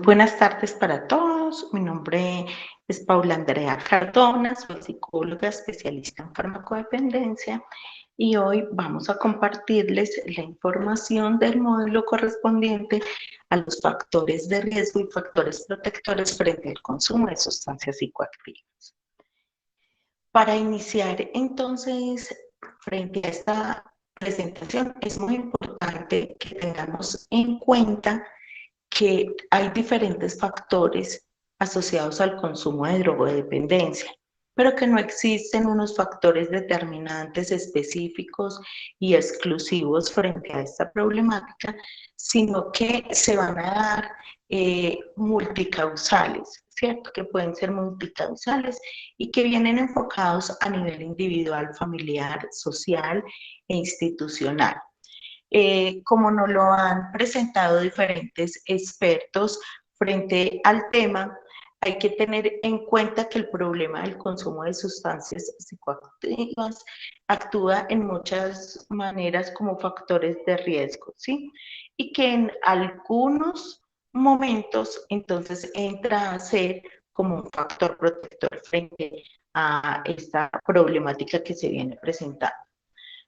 Buenas tardes para todos. Mi nombre es Paula Andrea Cardona, soy psicóloga especialista en farmacodependencia y hoy vamos a compartirles la información del módulo correspondiente a los factores de riesgo y factores protectores frente al consumo de sustancias psicoactivas. Para iniciar entonces, frente a esta presentación, es muy importante que tengamos en cuenta que hay diferentes factores asociados al consumo de drogodependencia, pero que no existen unos factores determinantes específicos y exclusivos frente a esta problemática, sino que se van a dar multicausales, ¿cierto? Que pueden ser multicausales y que vienen enfocados a nivel individual, familiar, social e institucional. Como nos lo han presentado diferentes expertos frente al tema, hay que tener en cuenta que el problema del consumo de sustancias psicoactivas actúa en muchas maneras como factores de riesgo, ¿sí? Y que en algunos momentos entonces entra a ser como un factor protector frente a esta problemática que se viene presentando.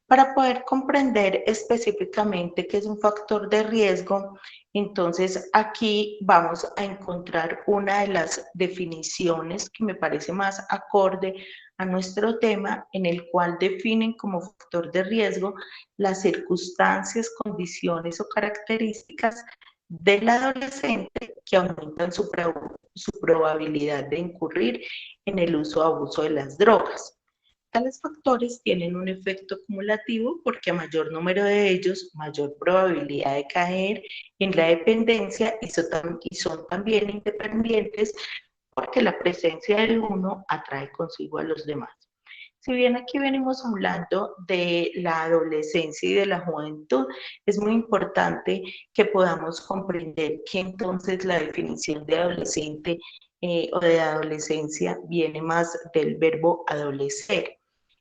Para poder comprender específicamente qué es un factor de riesgo, entonces aquí vamos a encontrar una de las definiciones que me parece más acorde a nuestro tema, en el cual definen como factor de riesgo las circunstancias, condiciones o características del adolescente que aumentan su probabilidad de incurrir en el uso o abuso de las drogas. Tales factores tienen un efecto acumulativo porque a mayor número de ellos, mayor probabilidad de caer en la dependencia y son también independientes porque la presencia de uno atrae consigo a los demás. Si bien aquí venimos hablando de la adolescencia y de la juventud, es muy importante que podamos comprender que entonces la definición de adolescente o de adolescencia viene más del verbo adolecer.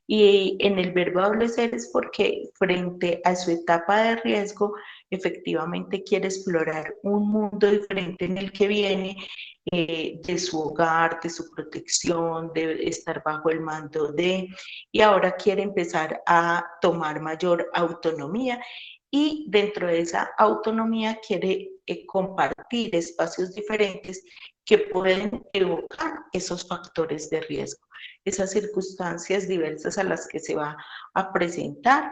Y en el verbo adolecer es porque frente a su etapa de riesgo, efectivamente quiere explorar un mundo diferente en el que viene, de su hogar, de su protección, de estar bajo el mando de, y ahora quiere empezar a tomar mayor autonomía y dentro de esa autonomía quiere compartir espacios diferentes que pueden evocar esos factores de riesgo, esas circunstancias diversas a las que se va a presentar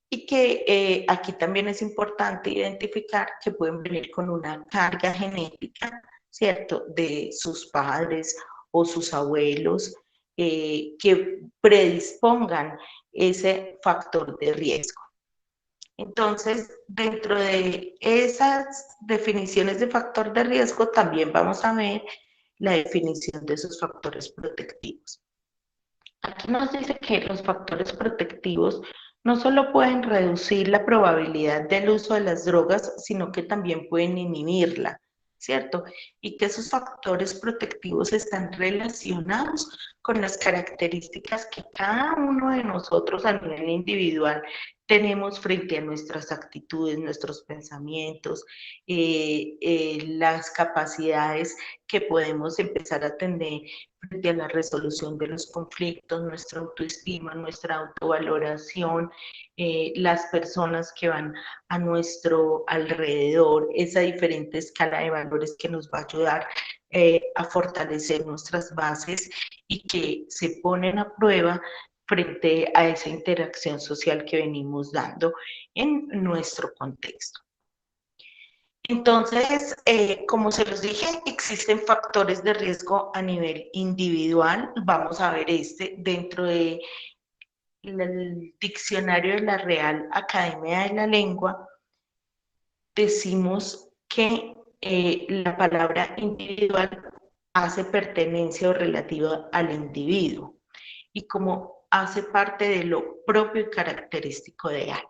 y que aquí también es importante identificar que pueden venir con una carga genética, ¿cierto?, de sus padres o sus abuelos que predispongan ese factor de riesgo. Entonces, dentro de esas definiciones de factor de riesgo, también vamos a ver la definición de esos factores protectivos. Aquí nos dice que los factores protectivos no solo pueden reducir la probabilidad del uso de las drogas, sino que también pueden inhibirla, ¿cierto? Y que esos factores protectivos están relacionados con las características que cada uno de nosotros a nivel individual tenemos frente a nuestras actitudes, nuestros pensamientos, las capacidades que podemos empezar a tener frente a la resolución de los conflictos, nuestra autoestima, nuestra autovaloración, las personas que van a nuestro alrededor, esa diferente escala de valores que nos va a ayudar a fortalecer nuestras bases y que se ponen a prueba frente a esa interacción social que venimos dando en nuestro contexto. Entonces, como se los dije, existen factores de riesgo a nivel individual. Vamos a ver dentro del diccionario de la Real Academia de la Lengua. Decimos que la palabra individual hace pertenencia o relativa al individuo y como hace parte de lo propio y característico de alguien.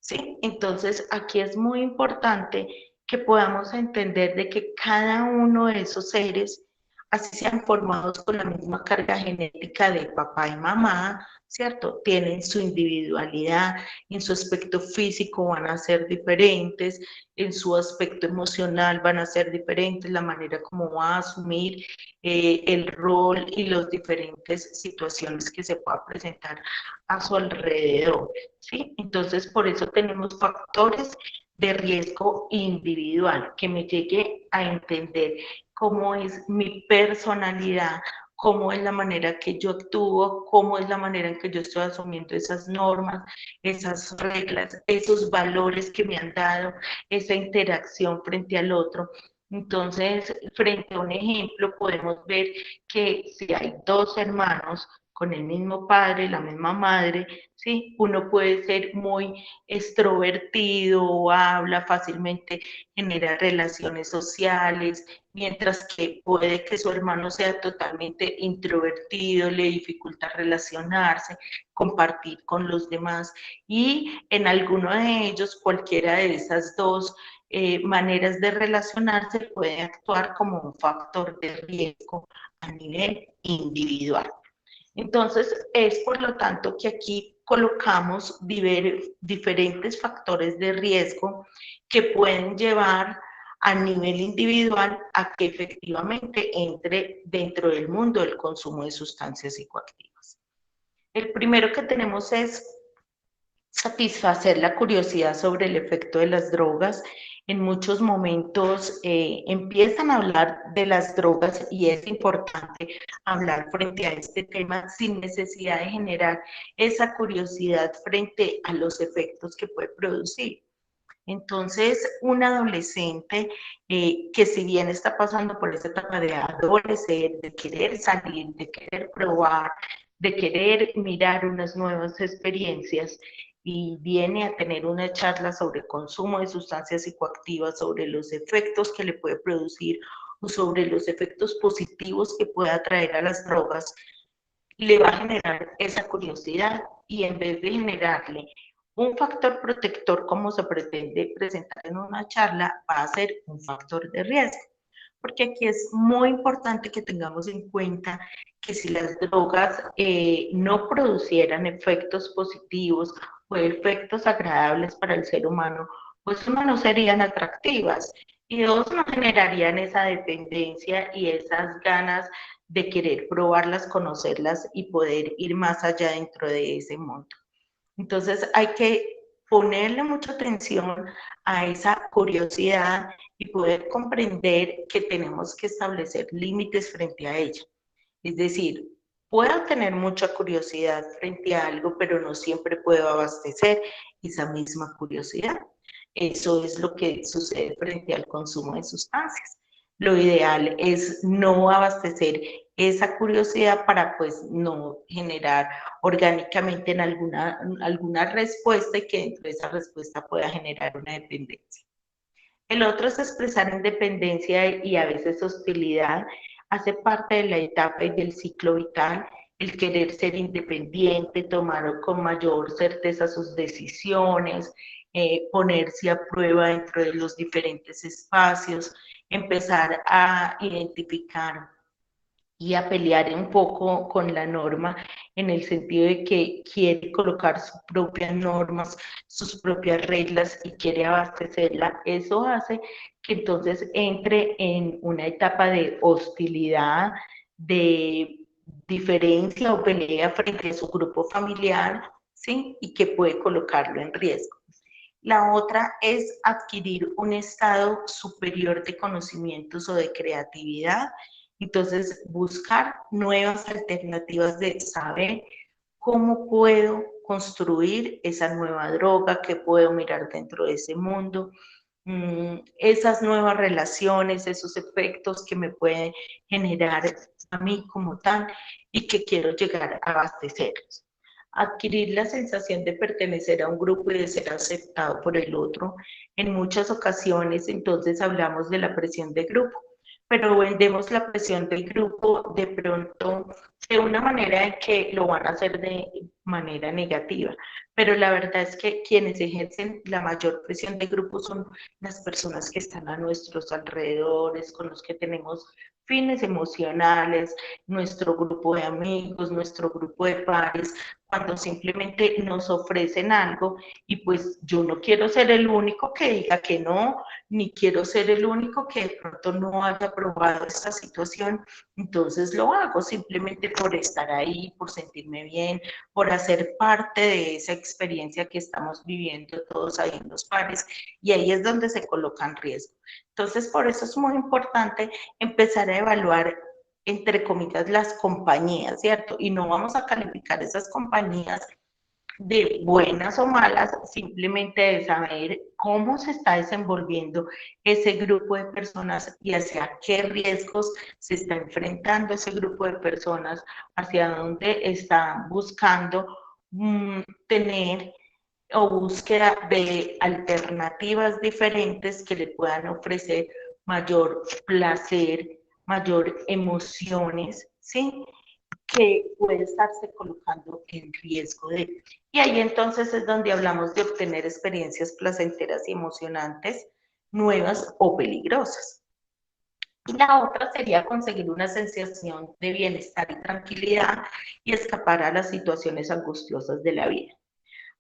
¿Sí? Entonces, aquí es muy importante que podamos entender de que cada uno de esos seres, así sean formados con la misma carga genética de papá y mamá, ¿cierto? Tienen su individualidad, en su aspecto físico van a ser diferentes, en su aspecto emocional van a ser diferentes, la manera como va a asumir el rol y las diferentes situaciones que se puedan presentar a su alrededor, ¿sí? Entonces, por eso tenemos factores de riesgo individual, que me llegue a entender cómo es mi personalidad, cómo es la manera que yo actúo, cómo es la manera en que yo estoy asumiendo esas normas, esas reglas, esos valores que me han dado, esa interacción frente al otro. Entonces, frente a un ejemplo, podemos ver que si hay dos hermanos con el mismo padre, la misma madre, ¿sí? Uno puede ser muy extrovertido, habla fácilmente, genera relaciones sociales, mientras que puede que su hermano sea totalmente introvertido, le dificulta relacionarse, compartir con los demás, y en alguno de ellos, cualquiera de esas dos maneras de relacionarse puede actuar como un factor de riesgo a nivel individual. Entonces, es por lo tanto que aquí colocamos diferentes factores de riesgo que pueden llevar a nivel individual a que efectivamente entre dentro del mundo del consumo de sustancias psicoactivas. El primero que tenemos es satisfacer la curiosidad sobre el efecto de las drogas. En muchos momentos empiezan a hablar de las drogas y es importante hablar frente a este tema sin necesidad de generar esa curiosidad frente a los efectos que puede producir. Entonces, un adolescente que si bien está pasando por esa etapa de adolecer, de querer salir, de querer probar, de querer mirar unas nuevas experiencias y viene a tener una charla sobre consumo de sustancias psicoactivas, sobre los efectos que le puede producir o sobre los efectos positivos que pueda traer a las drogas, le va a generar esa curiosidad y en vez de generarle un factor protector como se pretende presentar en una charla, va a ser un factor de riesgo. Porque aquí es muy importante que tengamos en cuenta que si las drogas no producieran efectos positivos o efectos agradables para el ser humano, pues uno no serían atractivas y dos no generarían esa dependencia y esas ganas de querer probarlas, conocerlas y poder ir más allá dentro de ese mundo. Entonces hay que ponerle mucha atención a esa curiosidad y poder comprender que tenemos que establecer límites frente a ella. Es decir, puedo tener mucha curiosidad frente a algo, pero no siempre puedo abastecer esa misma curiosidad. Eso es lo que sucede frente al consumo de sustancias. Lo ideal es no abastecer esa curiosidad para pues no generar orgánicamente en alguna respuesta y que dentro de esa respuesta pueda generar una dependencia. El otro es expresar independencia y a veces hostilidad. Hace parte de la etapa y del ciclo vital el querer ser independiente, tomar con mayor certeza sus decisiones, ponerse a prueba dentro de los diferentes espacios, empezar a identificar y a pelear un poco con la norma en el sentido de que quiere colocar sus propias normas, sus propias reglas y quiere abastecerla. Eso hace que entonces entre en una etapa de hostilidad, de diferencia o pelea frente a su grupo familiar, ¿sí? Y que puede colocarlo en riesgo. La otra es adquirir un estado superior de conocimientos o de creatividad. Entonces, buscar nuevas alternativas de saber cómo puedo construir esa nueva droga, qué puedo mirar dentro de ese mundo, esas nuevas relaciones, esos efectos que me pueden generar a mí como tal y que quiero llegar a abastecerlos. Adquirir la sensación de pertenecer a un grupo y de ser aceptado por el otro. En muchas ocasiones, entonces, hablamos de la presión de grupo, pero vendemos la presión del grupo de pronto de una manera en que lo van a hacer de manera negativa. Pero la verdad es que quienes ejercen la mayor presión de grupo son las personas que están a nuestros alrededores, con los que tenemos fines emocionales, nuestro grupo de amigos, nuestro grupo de pares, cuando simplemente nos ofrecen algo y pues yo no quiero ser el único que diga que no, ni quiero ser el único que de pronto no haya probado esta situación, entonces lo hago simplemente por estar ahí, por sentirme bien, por hacer parte de esa experiencia que estamos viviendo todos ahí en los pares, y ahí es donde se coloca en riesgo. Entonces, por eso es muy importante empezar a evaluar, entre comillas, las compañías, ¿cierto? Y no vamos a calificar esas compañías de buenas o malas, simplemente de saber cómo se está desenvolviendo ese grupo de personas y hacia qué riesgos se está enfrentando ese grupo de personas, hacia dónde están buscando tener o búsqueda de alternativas diferentes que le puedan ofrecer mayor placer, mayor emociones, ¿sí? Que puede estarse colocando en riesgo de. Y ahí entonces es donde hablamos de obtener experiencias placenteras y emocionantes, nuevas o peligrosas. Y la otra sería conseguir una sensación de bienestar y tranquilidad y escapar a las situaciones angustiosas de la vida.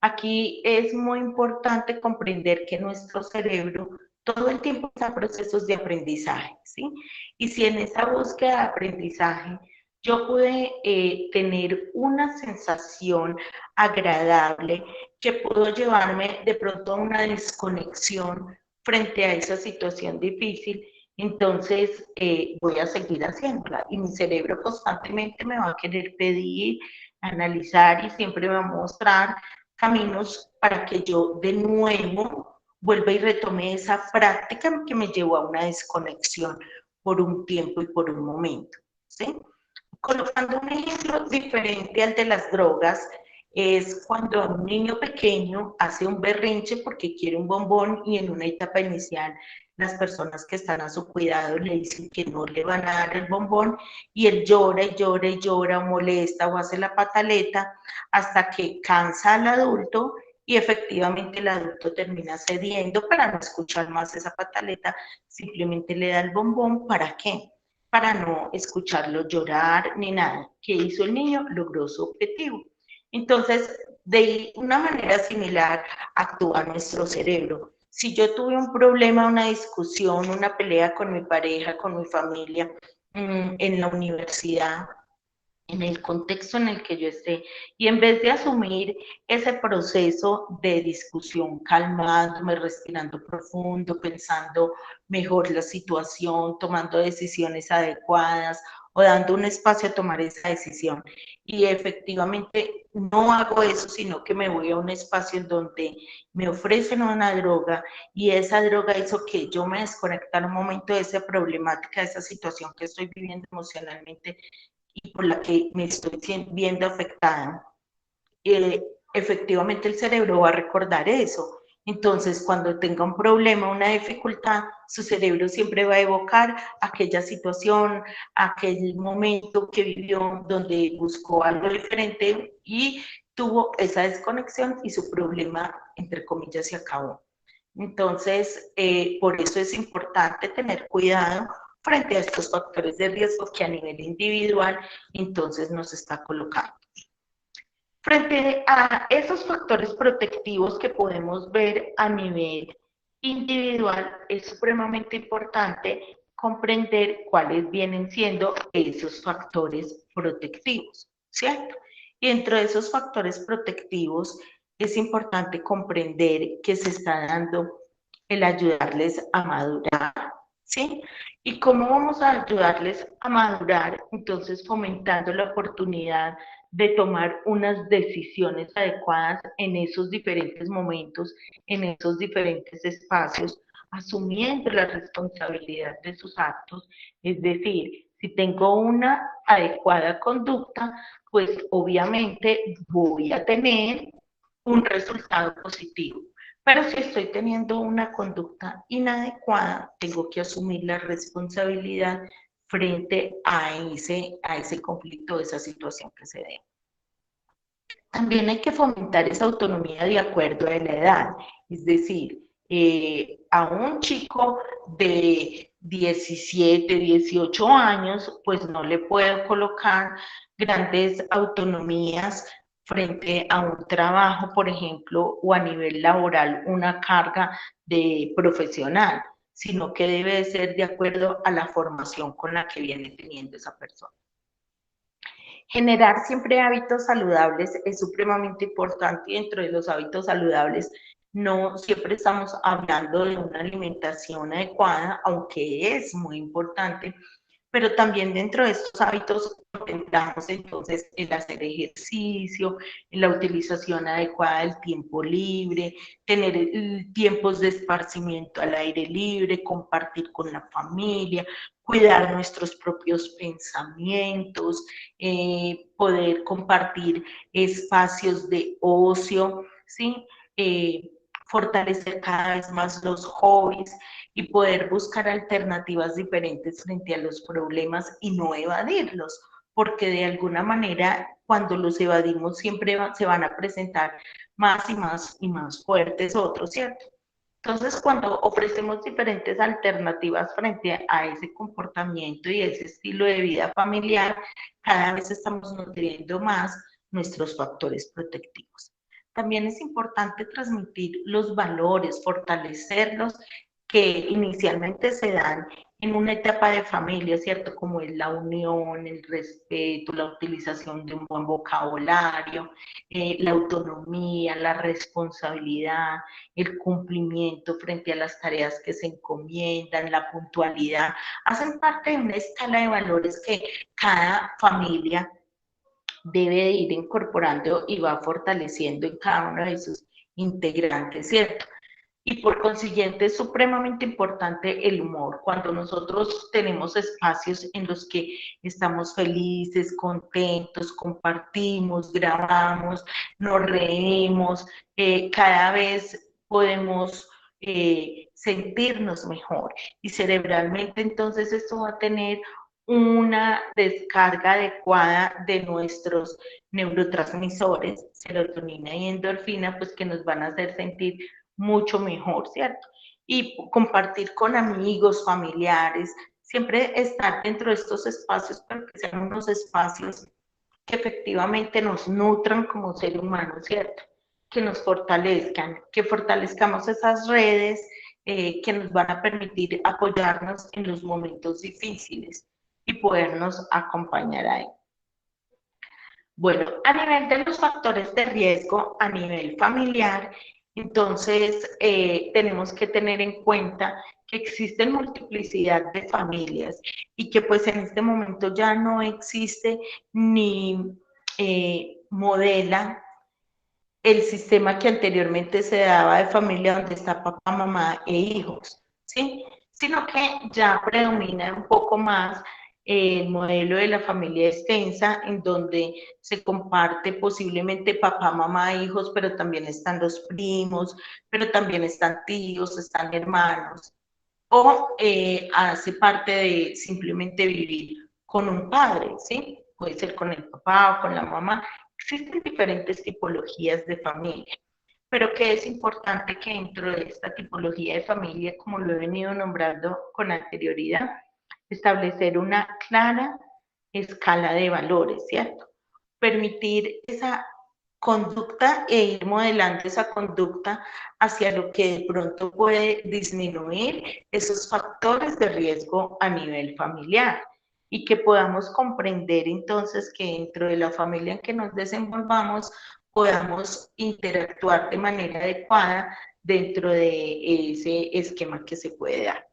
Aquí es muy importante comprender que nuestro cerebro todo el tiempo está en procesos de aprendizaje, ¿sí? Y si en esa búsqueda de aprendizaje yo pude tener una sensación agradable que pudo llevarme de pronto a una desconexión frente a esa situación difícil, entonces voy a seguir haciéndola y mi cerebro constantemente me va a querer pedir, analizar y siempre me va a mostrar caminos para que yo de nuevo vuelva y retome esa práctica que me llevó a una desconexión por un tiempo y por un momento, ¿sí? Colocando un ejemplo diferente al de las drogas, es cuando un niño pequeño hace un berrinche porque quiere un bombón y en una etapa inicial las personas que están a su cuidado le dicen que no le van a dar el bombón y él llora y llora y llora, o molesta o hace la pataleta hasta que cansa al adulto y efectivamente el adulto termina cediendo para no escuchar más esa pataleta, simplemente le da el bombón. ¿Para qué? Para no escucharlo llorar ni nada. ¿Qué hizo el niño? Logró su objetivo. Entonces, de una manera similar actúa nuestro cerebro. Si yo tuve un problema, una discusión, una pelea con mi pareja, con mi familia, en la universidad, en el contexto en el que yo esté, y en vez de asumir ese proceso de discusión calmándome, respirando profundo, pensando mejor la situación, tomando decisiones adecuadas o dando un espacio a tomar esa decisión. Y efectivamente no hago eso, sino que me voy a un espacio en donde me ofrecen una droga y esa droga hizo que yo me desconectara un momento de esa problemática, de esa situación que estoy viviendo emocionalmente y por la que me estoy viendo afectada, efectivamente el cerebro va a recordar eso. Entonces, cuando tenga un problema, una dificultad, su cerebro siempre va a evocar aquella situación, aquel momento que vivió donde buscó algo diferente y tuvo esa desconexión y su problema, entre comillas, se acabó. Entonces, por eso es importante tener cuidado frente a estos factores de riesgo que a nivel individual entonces nos está colocando. Frente a esos factores protectivos que podemos ver a nivel individual, es supremamente importante comprender cuáles vienen siendo esos factores protectivos, ¿cierto? Y dentro de esos factores protectivos es importante comprender que se está dando el ayudarles a madurar, ¿sí? ¿Y cómo vamos a ayudarles a madurar? Entonces, fomentando la oportunidad de tomar unas decisiones adecuadas en esos diferentes momentos, en esos diferentes espacios, asumiendo la responsabilidad de sus actos. Es decir, si tengo una adecuada conducta, pues obviamente voy a tener un resultado positivo. Pero si estoy teniendo una conducta inadecuada, tengo que asumir la responsabilidad frente a ese conflicto, esa situación que se dé. También hay que fomentar esa autonomía de acuerdo a la edad, es decir, a un chico de 17, 18 años, pues no le puedo colocar grandes autonomías frente a un trabajo, por ejemplo, o a nivel laboral, una carga de profesional, sino que debe ser de acuerdo a la formación con la que viene teniendo esa persona. Generar siempre hábitos saludables es supremamente importante y dentro de los hábitos saludables no siempre estamos hablando de una alimentación adecuada, aunque es muy importante, pero también dentro de estos hábitos contemplamos entonces el hacer ejercicio, la utilización adecuada del tiempo libre, tener tiempos de esparcimiento al aire libre, compartir con la familia, cuidar nuestros propios pensamientos, poder compartir espacios de ocio, ¿sí? Fortalecer cada vez más los hobbies y poder buscar alternativas diferentes frente a los problemas y no evadirlos, porque de alguna manera cuando los evadimos siempre se van a presentar más y más y más fuertes otros, ¿cierto? Entonces, cuando ofrecemos diferentes alternativas frente a ese comportamiento y ese estilo de vida familiar, cada vez estamos nutriendo más nuestros factores protectivos. También es importante transmitir los valores, fortalecerlos que inicialmente se dan en una etapa de familia, ¿cierto? Como es la unión, el respeto, la utilización de un buen vocabulario, la autonomía, la responsabilidad, el cumplimiento frente a las tareas que se encomiendan, la puntualidad, hacen parte de una escala de valores que cada familia debe de ir incorporando y va fortaleciendo en cada uno de sus integrantes, ¿cierto? Y por consiguiente es supremamente importante el humor. Cuando nosotros tenemos espacios en los que estamos felices, contentos, compartimos, grabamos, nos reímos, cada vez podemos sentirnos mejor. Y cerebralmente entonces esto va a tener una descarga adecuada de nuestros neurotransmisores, serotonina y endorfina, pues que nos van a hacer sentir mucho mejor, ¿cierto? Y compartir con amigos, familiares, siempre estar dentro de estos espacios, pero que sean unos espacios que efectivamente nos nutran como ser humanos, ¿cierto? Que nos fortalezcan, que fortalezcamos esas redes que nos van a permitir apoyarnos en los momentos difíciles y podernos acompañar ahí. Bueno, a nivel de los factores de riesgo, a nivel familiar, entonces tenemos que tener en cuenta que existen multiplicidad de familias y que pues en este momento ya no existe ni modela el sistema que anteriormente se daba de familia donde está papá, mamá e hijos, ¿sí? Sino que ya predomina un poco más el modelo de la familia extensa, en donde se comparte posiblemente papá, mamá, hijos, pero también están los primos, pero también están tíos, están hermanos, o hace parte de simplemente vivir con un padre, ¿sí? Puede ser con el papá o con la mamá. Existen diferentes tipologías de familia, pero que es importante que dentro de esta tipología de familia, como lo he venido nombrando con anterioridad, establecer una clara escala de valores, ¿cierto? Permitir esa conducta e ir modelando esa conducta hacia lo que de pronto puede disminuir esos factores de riesgo a nivel familiar y que podamos comprender entonces que dentro de la familia en que nos desenvolvamos podamos interactuar de manera adecuada dentro de ese esquema que se puede dar.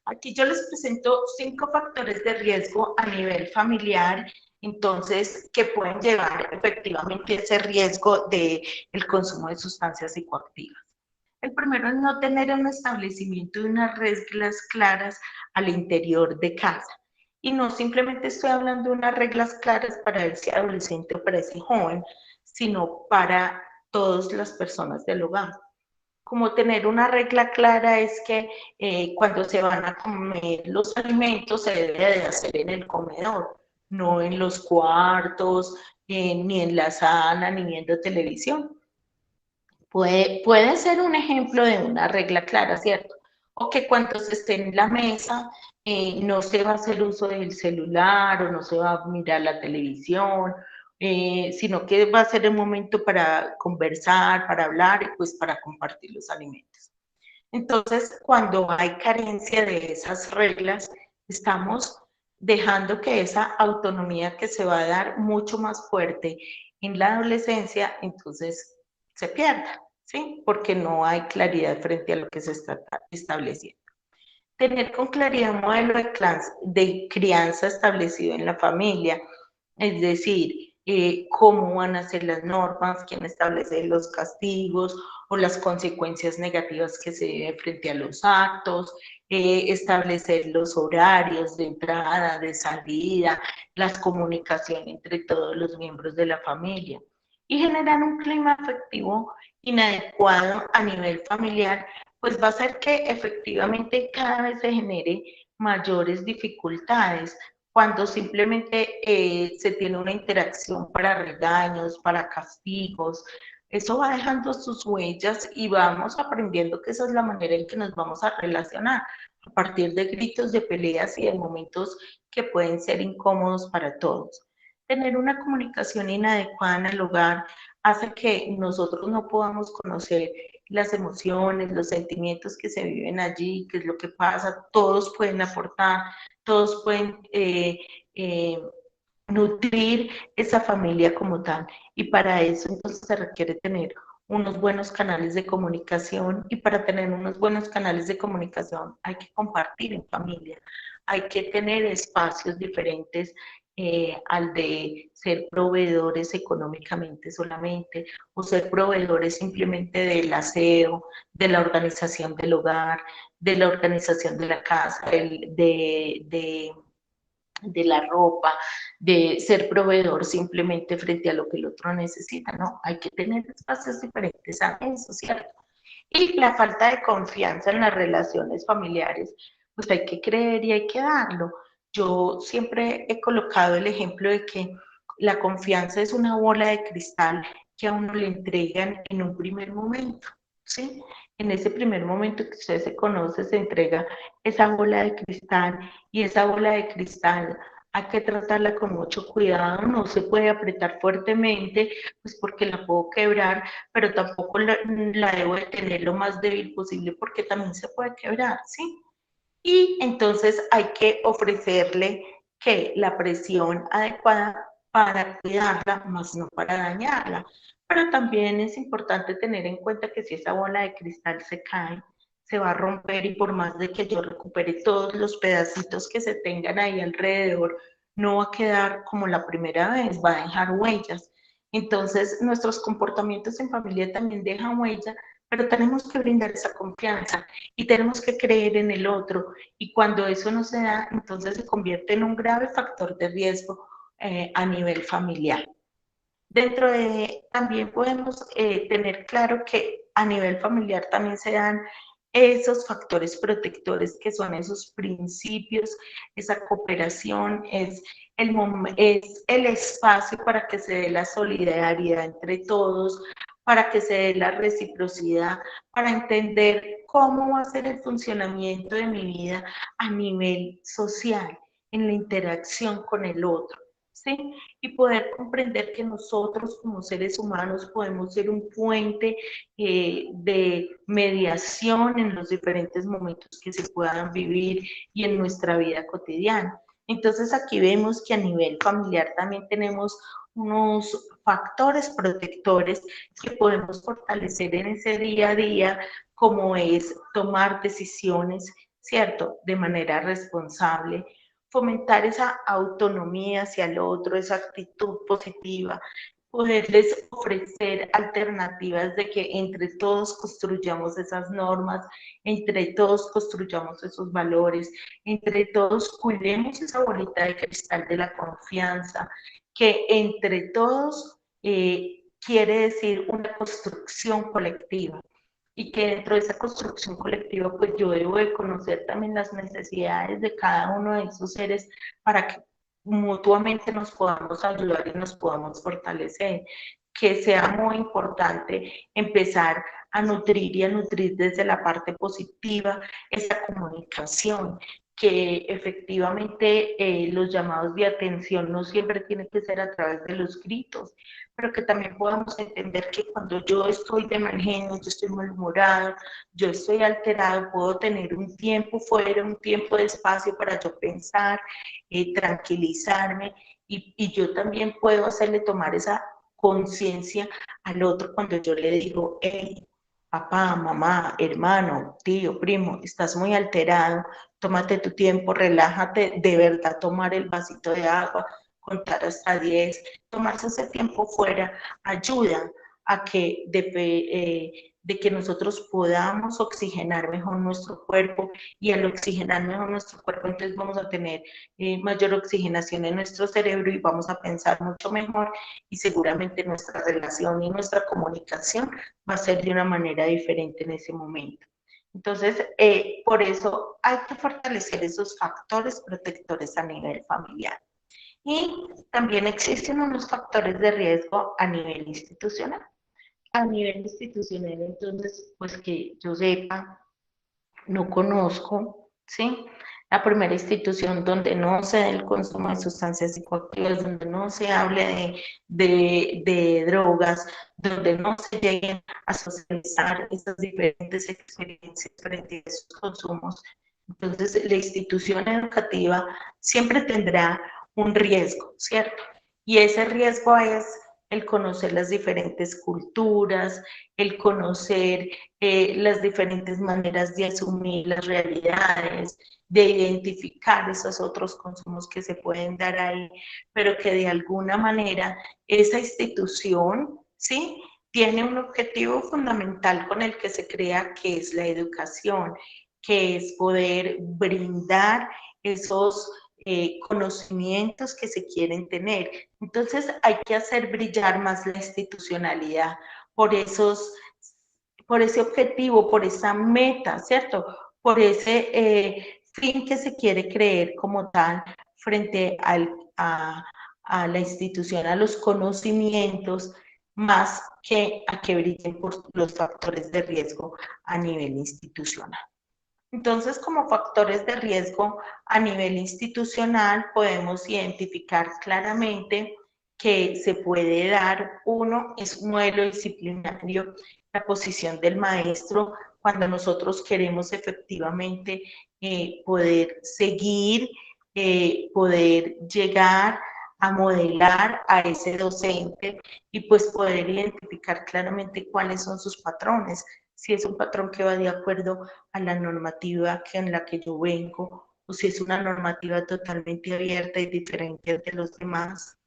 Aquí yo les presento 5 factores de riesgo a nivel familiar, entonces, que pueden llevar efectivamente ese riesgo del consumo de sustancias psicoactivas. El primero es no tener un establecimiento de unas reglas claras al interior de casa. Y no simplemente estoy hablando de unas reglas claras para ese adolescente o para ese joven, sino para todas las personas del hogar. Como tener una regla clara es que cuando se van a comer los alimentos se debe de hacer en el comedor, no en los cuartos, ni en la sala, ni viendo televisión. Puede ser un ejemplo de una regla clara, ¿cierto? O que cuando se esté en la mesa no se va a hacer uso del celular o no se va a mirar la televisión sino que va a ser el momento para conversar, para hablar y pues para compartir los alimentos. Entonces, cuando hay carencia de esas reglas, estamos dejando que esa autonomía que se va a dar mucho más fuerte en la adolescencia, entonces se pierda, ¿sí? Porque no hay claridad frente a lo que se está estableciendo. Tener con claridad un modelo de crianza establecido en la familia, es decir, cómo van a ser las normas, quién establece los castigos o las consecuencias negativas que se deben frente a los actos, establecer los horarios de entrada, de salida, las comunicaciones entre todos los miembros de la familia y generar un clima afectivo inadecuado a nivel familiar, pues va a hacer que efectivamente cada vez se genere mayores dificultades cuando simplemente se tiene una interacción para regaños, para castigos. Eso va dejando sus huellas y vamos aprendiendo que esa es la manera en que nos vamos a relacionar, a partir de gritos, de peleas y de momentos que pueden ser incómodos para todos. Tener una comunicación inadecuada en el hogar hace que nosotros no podamos conocer las emociones, los sentimientos que se viven allí, qué es lo que pasa, todos pueden aportar, todos pueden eh, nutrir esa familia como tal. Y para eso entonces se requiere tener unos buenos canales de comunicación y para tener unos buenos canales de comunicación hay que compartir en familia, hay que tener espacios diferentes al de ser proveedores económicamente solamente o ser proveedores simplemente del aseo, de la organización del hogar, de la organización de la casa, de la ropa, de ser proveedor simplemente frente a lo que el otro necesita, ¿no? Hay que tener espacios diferentes a eso, ¿cierto? Y la falta de confianza en las relaciones familiares, pues hay que creer y hay que darlo. Yo siempre he colocado el ejemplo de que la confianza es una bola de cristal que a uno le entregan en un primer momento, ¿sí? En ese primer momento que usted se conoce, se entrega esa bola de cristal y esa bola de cristal hay que tratarla con mucho cuidado, no se puede apretar fuertemente, pues porque la puedo quebrar, pero tampoco la debo de tener lo más débil posible porque también se puede quebrar, ¿sí? Y entonces hay que ofrecerle que la presión adecuada para cuidarla, más no para dañarla. Pero también es importante tener en cuenta que si esa bola de cristal se cae, se va a romper y por más de que yo recupere todos los pedacitos que se tengan ahí alrededor, no va a quedar como la primera vez, va a dejar huellas. Entonces, nuestros comportamientos en familia también dejan huella, pero tenemos que brindar esa confianza y tenemos que creer en el otro. Y cuando eso no se da, entonces se convierte en un grave factor de riesgo a nivel familiar. Dentro de, también podemos tener claro que a nivel familiar también se dan esos factores protectores que son esos principios, esa cooperación, es el espacio para que se dé la solidaridad entre todos, para que se dé la reciprocidad, para entender cómo va a ser el funcionamiento de mi vida a nivel social, en la interacción con el otro, ¿sí? Y poder comprender que nosotros como seres humanos podemos ser un puente de mediación en los diferentes momentos que se puedan vivir y en nuestra vida cotidiana. Entonces aquí vemos que a nivel familiar también tenemos unos factores protectores que podemos fortalecer en ese día a día, como es tomar decisiones, ¿cierto? De manera responsable, fomentar esa autonomía hacia el otro, esa actitud positiva, poderles ofrecer alternativas de que entre todos construyamos esas normas, entre todos construyamos esos valores, entre todos cuidemos esa bolita de cristal de la confianza, que entre todos quiere decir una construcción colectiva y que dentro de esa construcción colectiva, pues yo debo de conocer también las necesidades de cada uno de esos seres para que mutuamente nos podamos ayudar y nos podamos fortalecer. Que sea muy importante empezar a nutrir y a nutrir desde la parte positiva esa comunicación, que efectivamente los llamados de atención no siempre tienen que ser a través de los gritos, pero que también podamos entender que cuando yo estoy de mal genio, yo estoy malhumorado, yo estoy alterado, puedo tener un tiempo fuera, un tiempo de espacio para yo pensar, tranquilizarme, y yo también puedo hacerle tomar esa conciencia al otro cuando yo le digo, hey, papá, mamá, hermano, tío, primo, estás muy alterado, tómate tu tiempo, relájate, de verdad tomar el vasito de agua, contar hasta 10, tomarse ese tiempo fuera ayuda a que de que nosotros podamos oxigenar mejor nuestro cuerpo, y al oxigenar mejor nuestro cuerpo entonces vamos a tener mayor oxigenación en nuestro cerebro y vamos a pensar mucho mejor, y seguramente nuestra relación y nuestra comunicación va a ser de una manera diferente en ese momento. Entonces, por eso hay que fortalecer esos factores protectores a nivel familiar. Y también existen unos factores de riesgo a nivel institucional. A nivel institucional, entonces, pues que yo sepa, no conozco, ¿sí? La primera institución donde no se dé el consumo de sustancias psicoactivas, donde no se hable de drogas, donde no se lleguen a socializar esas diferentes experiencias frente a esos consumos. Entonces, la institución educativa siempre tendrá un riesgo, ¿cierto? Y ese riesgo es el conocer las diferentes culturas, el conocer las diferentes maneras de asumir las realidades, de identificar esos otros consumos que se pueden dar ahí, pero que de alguna manera esa institución, ¿sí?, tiene un objetivo fundamental con el que se crea, que es la educación, que es poder brindar esos conocimientos que se quieren tener. Entonces hay que hacer brillar más la institucionalidad por por ese objetivo, por esa meta, ¿cierto? Por ese fin que se quiere creer como tal frente a la institución, a los conocimientos, más que a que brillen por los factores de riesgo a nivel institucional. Entonces, como factores de riesgo a nivel institucional, podemos identificar claramente que se puede dar, uno, es un modelo disciplinario, la posición del maestro, cuando nosotros queremos efectivamente poder seguir, poder llegar a modelar a ese docente y pues poder identificar claramente cuáles son sus patrones, si es un patrón que va de acuerdo a la normativa en la que yo vengo, o si es una normativa totalmente abierta y diferente de los demás.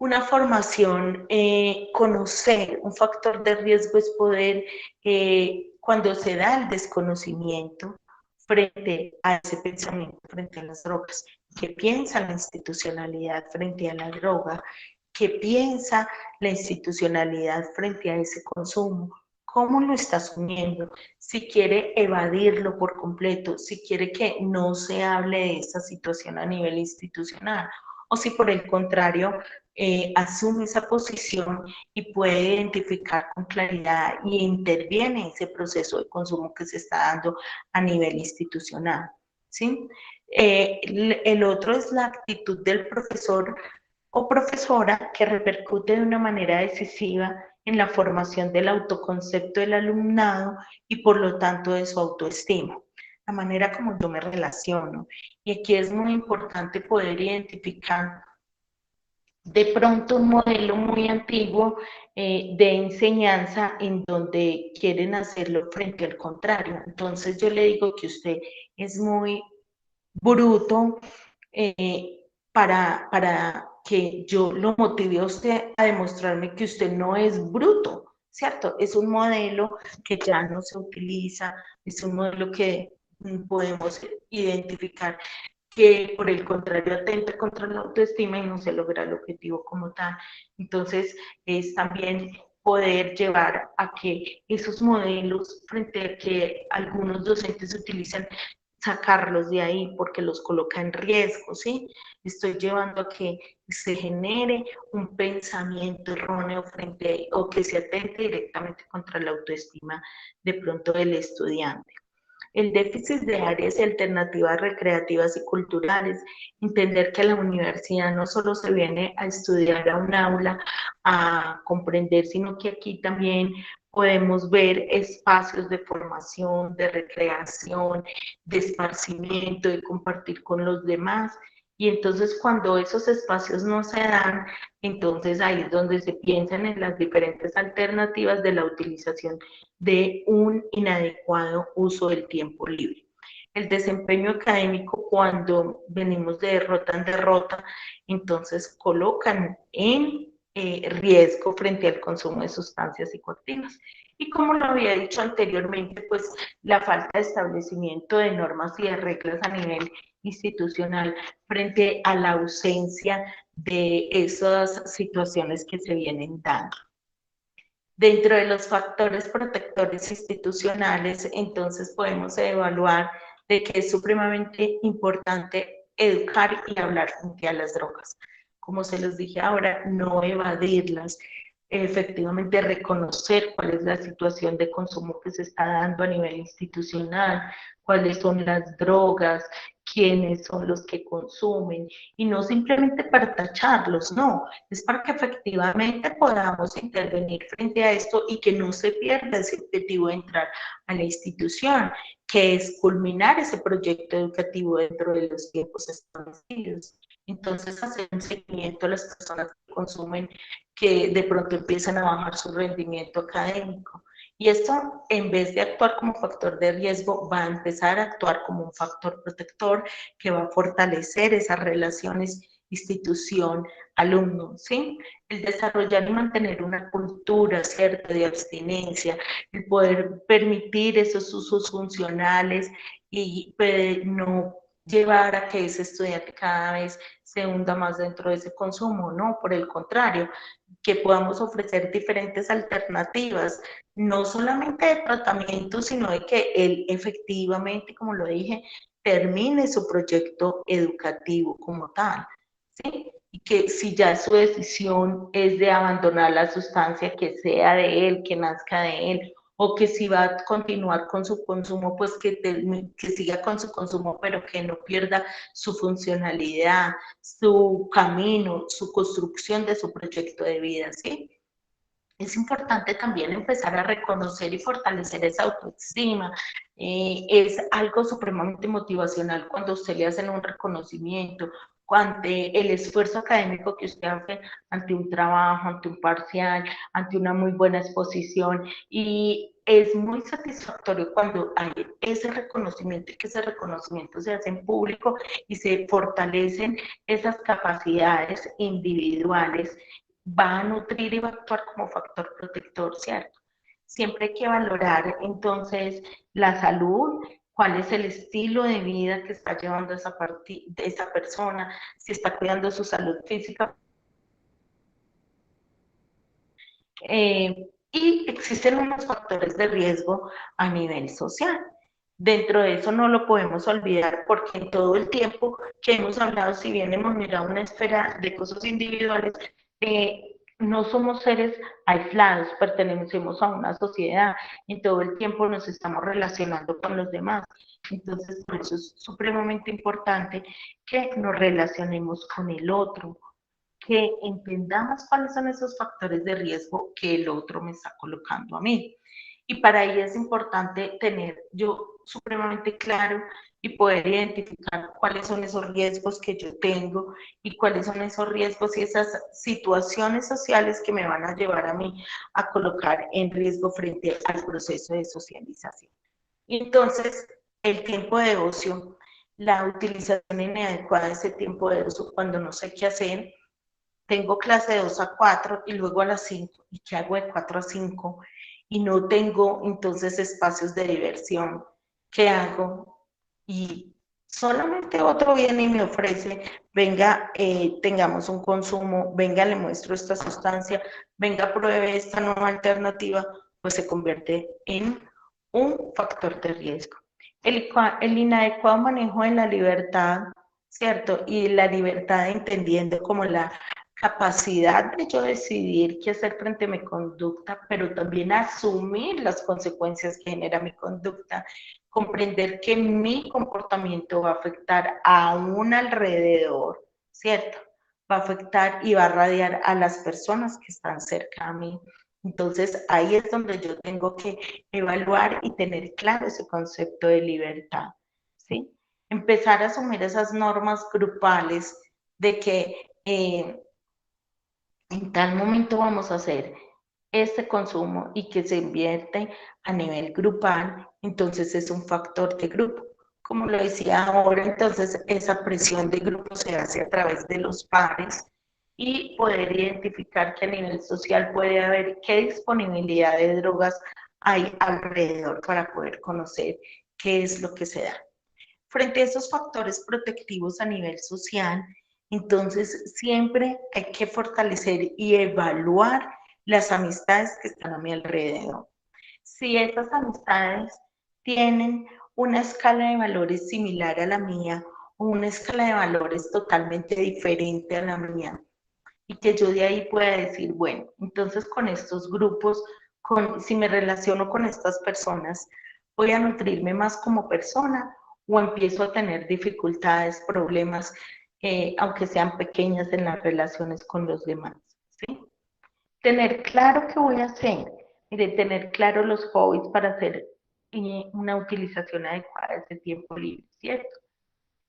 Una formación, conocer, un factor de riesgo es poder, cuando se da el desconocimiento frente a ese pensamiento, frente a las drogas, qué piensa la institucionalidad frente a la droga, qué piensa la institucionalidad frente a ese consumo, cómo lo está asumiendo, si quiere evadirlo por completo, si quiere que no se hable de esa situación a nivel institucional, o si por el contrario asume esa posición y puede identificar con claridad y interviene en ese proceso de consumo que se está dando a nivel institucional, ¿sí? El otro es la actitud del profesor o profesora, que repercute de una manera decisiva en la formación del autoconcepto del alumnado y por lo tanto de su autoestima, la manera como yo me relaciono. Y aquí es muy importante poder identificar de pronto un modelo muy antiguo de enseñanza en donde quieren hacerlo frente al contrario. Entonces yo le digo que usted es muy bruto, para que yo lo motive a usted a demostrarme que usted no es bruto, ¿cierto? Es un modelo que ya no se utiliza, es un modelo que podemos identificar que por el contrario atenta contra la autoestima y no se logra el objetivo como tal. Entonces, es también poder llevar a que esos modelos, frente a que algunos docentes utilizan, sacarlos de ahí porque los coloca en riesgo, ¿sí? Estoy llevando a que se genere un pensamiento erróneo frente o que se atente directamente contra la autoestima de pronto del estudiante. el déficit de áreas y alternativas recreativas y culturales, entender que la universidad no solo se viene a estudiar a un aula, a comprender, sino que aquí también podemos ver espacios de formación, de recreación, de esparcimiento, de compartir con los demás. Y entonces cuando esos espacios no se dan, entonces ahí es donde se piensan en las diferentes alternativas de la utilización de un inadecuado uso del tiempo libre. El desempeño académico, cuando venimos de derrota en derrota, entonces colocan en riesgo frente al consumo de sustancias psicoactivas. Y como lo había dicho anteriormente, pues la falta de establecimiento de normas y de reglas a nivel institucional frente a la ausencia de esas situaciones que se vienen dando. Dentro de los factores protectores institucionales, entonces podemos evaluar de que es supremamente importante educar y hablar frente a las drogas. Como se los dije ahora, no evadirlas, efectivamente reconocer cuál es la situación de consumo que se está dando a nivel institucional, cuáles son las drogas, quiénes son los que consumen, y no simplemente para tacharlos, no, es para que efectivamente podamos intervenir frente a esto y que no se pierda ese objetivo de entrar a la institución, que es culminar ese proyecto educativo dentro de los tiempos establecidos. Entonces, hacer un seguimiento a las personas que consumen, que de pronto empiezan a bajar su rendimiento académico. Y esto, en vez de actuar como factor de riesgo, va a empezar a actuar como un factor protector que va a fortalecer esas relaciones institución-alumno, ¿sí? El desarrollar y mantener una cultura, ¿cierto?, de abstinencia, el poder permitir esos usos funcionales y no llevar a que ese estudiante cada vez se hunda más dentro de ese consumo, no, por el contrario, que podamos ofrecer diferentes alternativas, no solamente de tratamiento, sino de que él efectivamente, como lo dije, termine su proyecto educativo como tal, ¿sí? Y que si ya su decisión es de abandonar la sustancia, que sea de él, que nazca de él, o que si va a continuar con su consumo, pues que siga con su consumo, pero que no pierda su funcionalidad, su camino, su construcción de su proyecto de vida, ¿sí? Es importante también empezar a reconocer y fortalecer esa autoestima. Es algo supremamente motivacional cuando usted le hacen un reconocimiento, ante el esfuerzo académico que usted hace ante un trabajo, ante un parcial, ante una muy buena exposición, y es muy satisfactorio cuando hay ese reconocimiento y que ese reconocimiento se hace en público y se fortalecen esas capacidades individuales, va a nutrir y va a actuar como factor protector, ¿cierto? Siempre hay que valorar entonces la salud, cuál es el estilo de vida que está llevando esa persona, si está cuidando su salud física. Y existen unos factores de riesgo a nivel social. Dentro de eso no lo podemos olvidar porque en todo el tiempo que hemos hablado, si bien hemos mirado una esfera de cosas individuales, no somos seres aislados, pertenecemos a una sociedad, en todo el tiempo nos estamos relacionando con los demás. Entonces, por eso es supremamente importante que nos relacionemos con el otro, que entendamos cuáles son esos factores de riesgo que el otro me está colocando a mí. Y para ello es importante tener yo supremamente claro y poder identificar cuáles son esos riesgos que yo tengo y cuáles son esos riesgos y esas situaciones sociales que me van a llevar a mí a colocar en riesgo frente al proceso de socialización. Entonces, el tiempo de ocio, la utilización inadecuada de ese tiempo de ocio cuando no sé qué hacer, tengo clase de 2 a 4 y luego a las 5, ¿y qué hago de 4 a 5? Y no tengo entonces espacios de diversión. ¿Qué hago? Y solamente otro viene y me ofrece, venga, tengamos un consumo, venga, le muestro esta sustancia, venga, pruebe esta nueva alternativa, pues se convierte en un factor de riesgo. El inadecuado manejo de la libertad, ¿cierto? Y la libertad entendiendo como la capacidad de yo decidir qué hacer frente a mi conducta, pero también asumir las consecuencias que genera mi conducta, comprender que mi comportamiento va a afectar a un alrededor, ¿cierto? Va a afectar y va a radiar a las personas que están cerca a mí. Entonces ahí es donde yo tengo que evaluar y tener claro ese concepto de libertad, ¿sí? Empezar a asumir esas normas grupales de que en tal momento vamos a hacer este consumo y que se invierte a nivel grupal, entonces es un factor de grupo. Como lo decía ahora, entonces esa presión de grupo se hace a través de los pares y poder identificar que a nivel social puede haber qué disponibilidad de drogas hay alrededor para poder conocer qué es lo que se da. Frente a esos factores protectivos a nivel social, entonces siempre hay que fortalecer y evaluar las amistades que están a mi alrededor. Si esas amistades tienen una escala de valores similar a la mía o una escala de valores totalmente diferente a la mía, y que yo de ahí pueda decir, bueno, entonces con estos grupos, si me relaciono con estas personas, voy a nutrirme más como persona o empiezo a tener dificultades, problemas, aunque sean pequeñas en las relaciones con los demás, ¿sí? Tener claro qué voy a hacer, de tener claro los hobbies para hacer una utilización adecuada de ese tiempo libre, ¿cierto?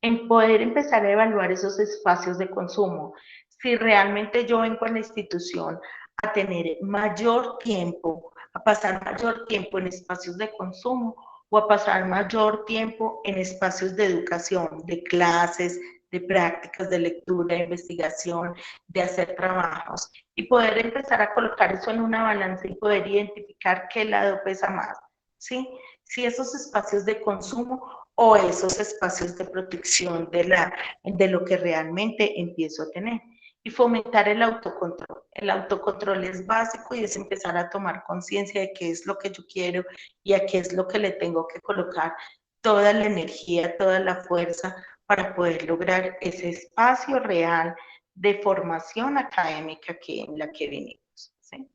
En poder empezar a evaluar esos espacios de consumo. Si realmente yo vengo a la institución a tener mayor tiempo, a pasar mayor tiempo en espacios de consumo o a pasar mayor tiempo en espacios de educación, de clases, de prácticas de lectura, de investigación, de hacer trabajos y poder empezar a colocar eso en una balanza y poder identificar qué lado pesa más, ¿sí? Si esos espacios de consumo o esos espacios de protección de lo que realmente empiezo a tener. Y fomentar el autocontrol. El autocontrol es básico y es empezar a tomar conciencia de qué es lo que yo quiero y a qué es lo que le tengo que colocar toda la energía, toda la fuerza para poder lograr ese espacio real de formación académica en la que venimos, ¿sí?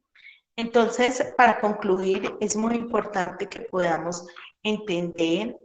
Entonces, para concluir, es muy importante que podamos entender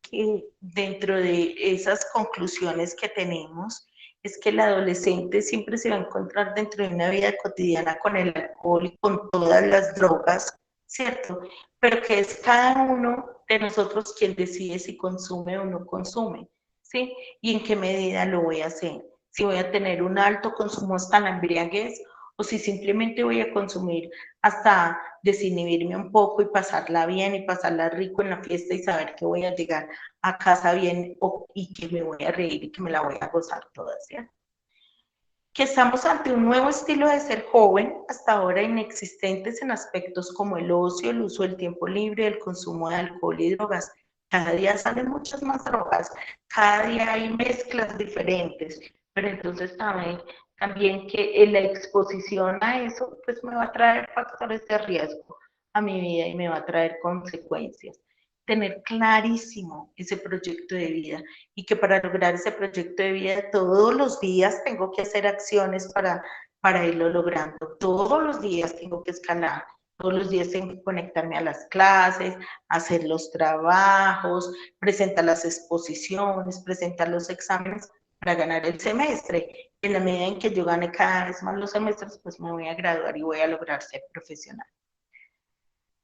que dentro de esas conclusiones que tenemos es que el adolescente siempre se va a encontrar dentro de una vida cotidiana con el alcohol y con todas las drogas, ¿cierto? Pero que es cada uno de nosotros quien decide si consume o no consume, ¿sí? Y en qué medida lo voy a hacer. Si voy a tener un alto consumo hasta la embriaguez o si simplemente voy a consumir hasta desinhibirme un poco y pasarla bien y pasarla rico en la fiesta y saber que voy a llegar a casa bien y que me voy a reír y que me la voy a gozar toda, ¿cierto? Que estamos ante un nuevo estilo de ser joven, hasta ahora inexistentes en aspectos como el ocio, el uso del tiempo libre, el consumo de alcohol y drogas. Cada día salen muchas más drogas, cada día hay mezclas diferentes, pero entonces también que la exposición a eso pues me va a traer factores de riesgo a mi vida y me va a traer consecuencias. Tener clarísimo ese proyecto de vida y que para lograr ese proyecto de vida todos los días tengo que hacer acciones para irlo logrando. Todos los días tengo que escalar, todos los días tengo que conectarme a las clases, hacer los trabajos, presentar las exposiciones, presentar los exámenes para ganar el semestre. En la medida en que yo gane cada vez más los semestres, pues me voy a graduar y voy a lograr ser profesional.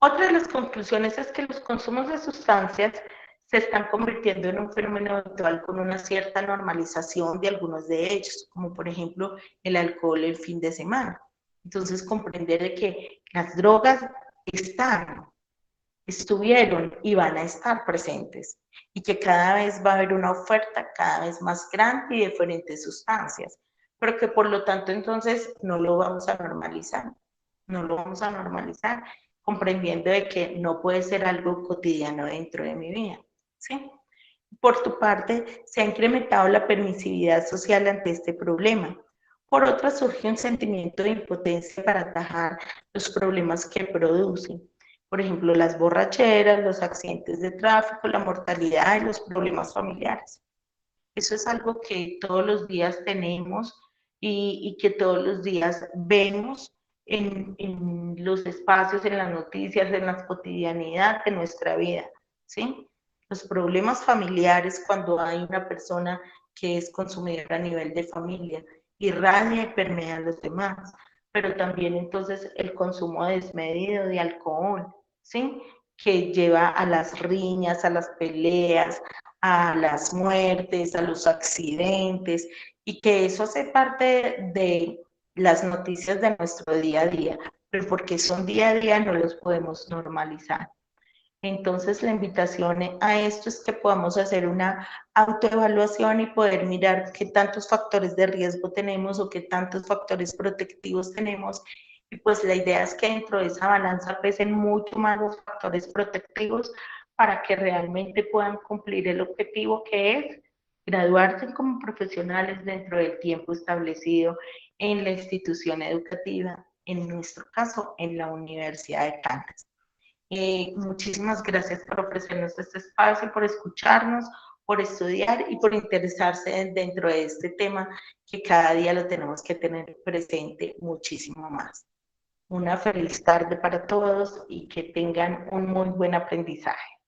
Otra de las conclusiones es que los consumos de sustancias se están convirtiendo en un fenómeno habitual con una cierta normalización de algunos de ellos, como por ejemplo el alcohol el fin de semana. Entonces, comprender de que las drogas están, estuvieron y van a estar presentes y que cada vez va a haber una oferta cada vez más grande y de diferentes sustancias, pero que por lo tanto entonces no lo vamos a normalizar, no lo vamos a normalizar, comprendiendo de que no puede ser algo cotidiano dentro de mi vida, ¿sí? Por tu parte, se ha incrementado la permisividad social ante este problema. Por otra, surge un sentimiento de impotencia para atajar los problemas que producen. Por ejemplo, las borracheras, los accidentes de tráfico, la mortalidad y los problemas familiares. Eso es algo que todos los días tenemos y que todos los días vemos en los espacios, en las noticias, en la cotidianidad de nuestra vida, ¿sí? Los problemas familiares cuando hay una persona que es consumidora a nivel de familia, irradia y permea a los demás, pero también entonces el consumo desmedido de alcohol, ¿sí? Que lleva a las riñas, a las peleas, a las muertes, a los accidentes, y que eso hace parte de las noticias de nuestro día a día, pero porque son día a día no los podemos normalizar. Entonces, la invitación a esto es que podamos hacer una autoevaluación y poder mirar qué tantos factores de riesgo tenemos o qué tantos factores protectivos tenemos. Y pues la idea es que dentro de esa balanza pesen mucho más los factores protectivos para que realmente puedan cumplir el objetivo que es graduarse como profesionales dentro del tiempo establecido en la institución educativa, en nuestro caso, en la Universidad de Kansas. Muchísimas gracias por ofrecernos este espacio, por escucharnos, por estudiar y por interesarse dentro de este tema que cada día lo tenemos que tener presente muchísimo más. Una feliz tarde para todos y que tengan un muy buen aprendizaje.